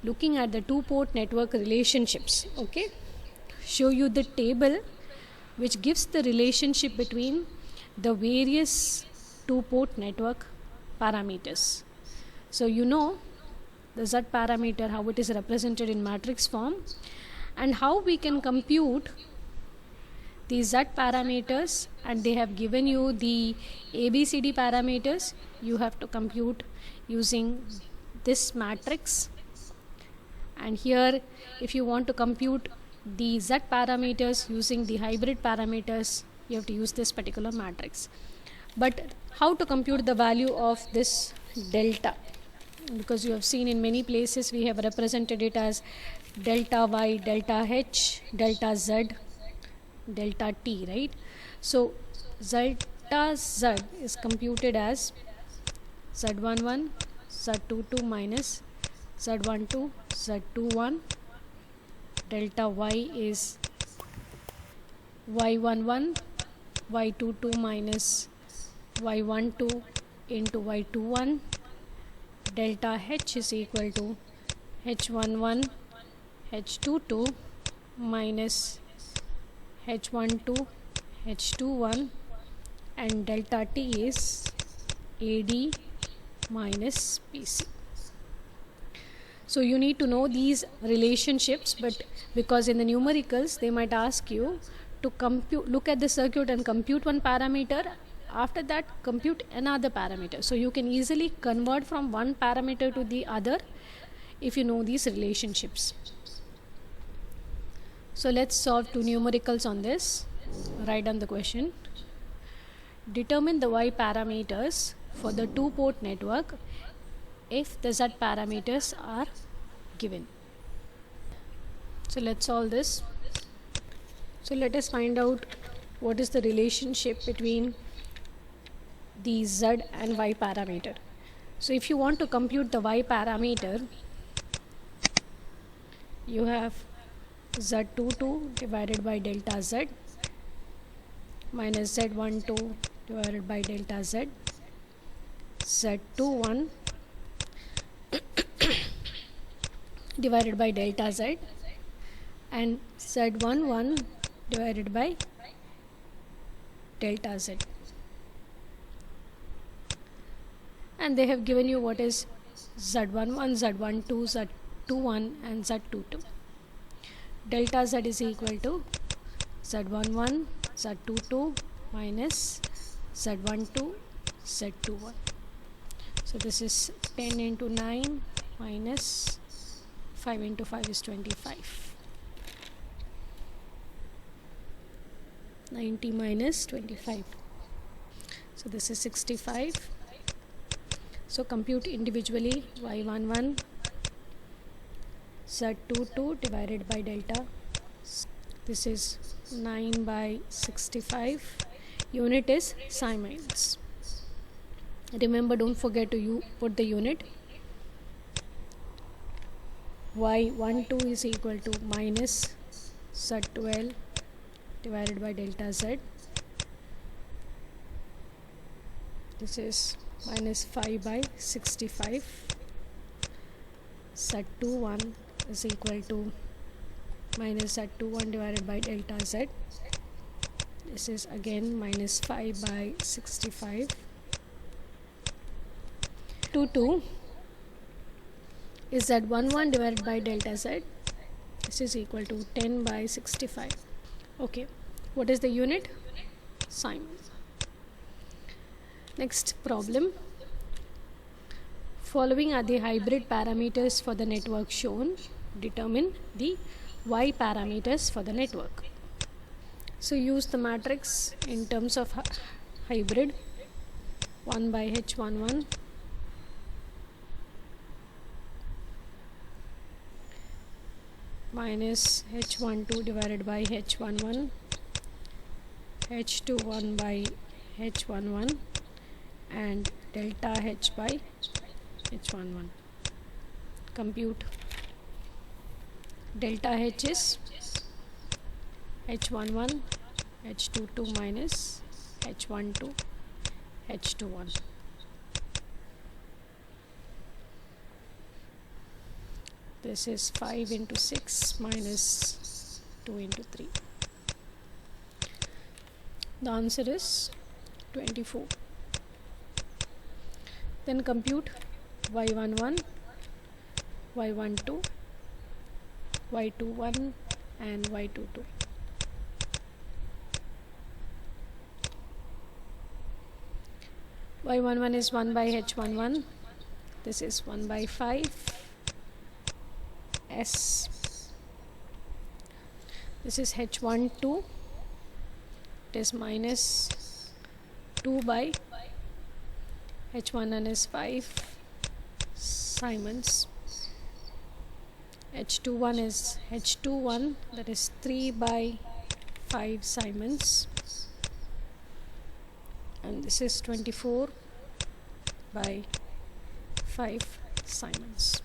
looking at the two-port network relationships. Okay, show you the table which gives the relationship between the various two-port network parameters. So you know the Z parameter, how it is represented in matrix form, and how we can compute the Z parameters, and they have given you the ABCD parameters. You have to compute using this matrix, and here if you want to compute the Z parameters using the hybrid parameters, you have to use this particular matrix. But how to compute the value of this delta? Because you have seen in many places we have represented it as delta Y, delta H, delta Z, delta T, right? So delta Z is computed as Z11, Z22 minus Z12, Z21. Delta Y is Y11, Y22 minus Y12 into Y21. Delta H is equal to H11, H22 minus H12, H21, and delta T is AD minus PC. So you need to know these relationships, but because in the numericals they might ask you to look at the circuit and compute one parameter, after that compute another parameter. So you can easily convert from one parameter to the other if you know these relationships. So let's solve two numericals on this. Write down the question. Determine the Y parameters for the two-port network if the Z parameters are given. So let's solve this. So let us find out what is the relationship between the Z and Y parameter. So if you want to compute the Y parameter, you have Z22 divided by delta Z minus Z12 divided by delta Z, Z21 divided by delta Z, and Z11 divided by delta Z. And they have given you what is Z11, Z12, Z21 and Z22. Delta Z is equal to Z11, Z22 minus Z12, Z21. So this is 10 into 9 minus 5 into 5 is 25. 90 minus 25. So this is 65. So compute individually Y11, Z22 divided by delta. This is 9 by 65. Unit is Siemens. Remember, don't forget to put the unit. Y12 is equal to minus Z12 divided by delta Z. This is minus 5 by 65. Z21 is equal to minus Z21 divided by delta Z. This is again minus 5 by 65. 22 is Z11 divided by delta Z. This is equal to 10 by 65. Okay, what is the unit? Siemens. Next problem. Following are the hybrid parameters for the network shown. Determine the Y parameters for the network. So use the matrix in terms of hybrid. 1 by H11 minus H12 divided by H11, H21 by H11, and delta H by H11. Compute. Delta H is H11, H22 minus H12, H21. This is 5 into 6 minus 2 into 3. The answer is 24. Then compute y11, y12, y21 and y22. y11 is 1 by h11. This is 1 by 5 s. This is h12. It is minus 2 by h11 is 5 Simons. h21 is h21, that is 3 by 5 Simons, and this is 24 by 5 Simons.